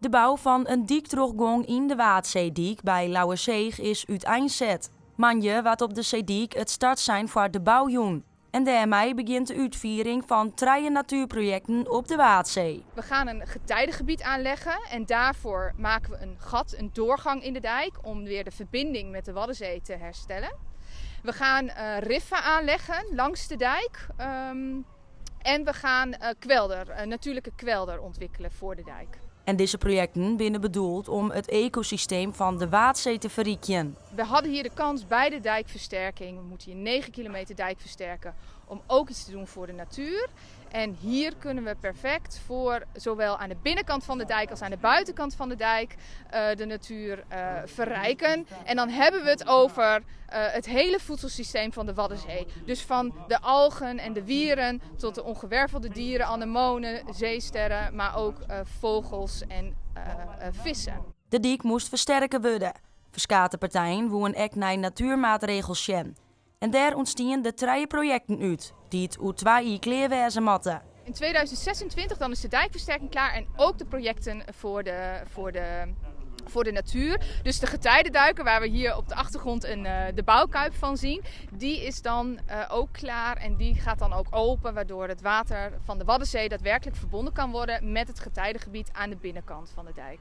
De bouw van een dikdrooggang in de Waadzeedijk bij Lauwerzeeg is uiteenzet. Manje wat op de Zeedijk het start zijn voor de bouwjoen. En daarmee begint de uitviering van 3 natuurprojecten op de Waadzee. We gaan een getijdengebied aanleggen en daarvoor maken we een gat, een doorgang in de dijk om weer de verbinding met de Waddenzee te herstellen. We gaan riffen aanleggen langs de dijk en we gaan een natuurlijke kwelder ontwikkelen voor de dijk. En deze projecten zijn bedoeld om het ecosysteem van de Waadzee te verrijken. We hadden hier de kans bij de dijkversterking, we moeten hier 9 kilometer dijk versterken, om ook iets te doen voor de natuur. En hier kunnen we perfect voor zowel aan de binnenkant van de dijk als aan de buitenkant van de dijk de natuur verrijken. En dan hebben we het over het hele voedselsysteem van de Waddenzee. Dus van de algen en de wieren tot de ongewervelde dieren, anemonen, zeesterren, maar ook vogels en vissen. De dijk moest versterken worden. Verschillende partijen woen ook naar natuurmaatregels sjen. En daar ontstaan de 3 projecten uit, die het uit 2 jaar klaar wezen moeten. In 2026 dan is de dijkversterking klaar en ook de projecten voor de natuur. Dus de getijdenduiker, waar we hier op de achtergrond de bouwkuip van zien, die is dan ook klaar en die gaat dan ook open, waardoor het water van de Waddenzee daadwerkelijk verbonden kan worden met het getijdengebied aan de binnenkant van de dijk.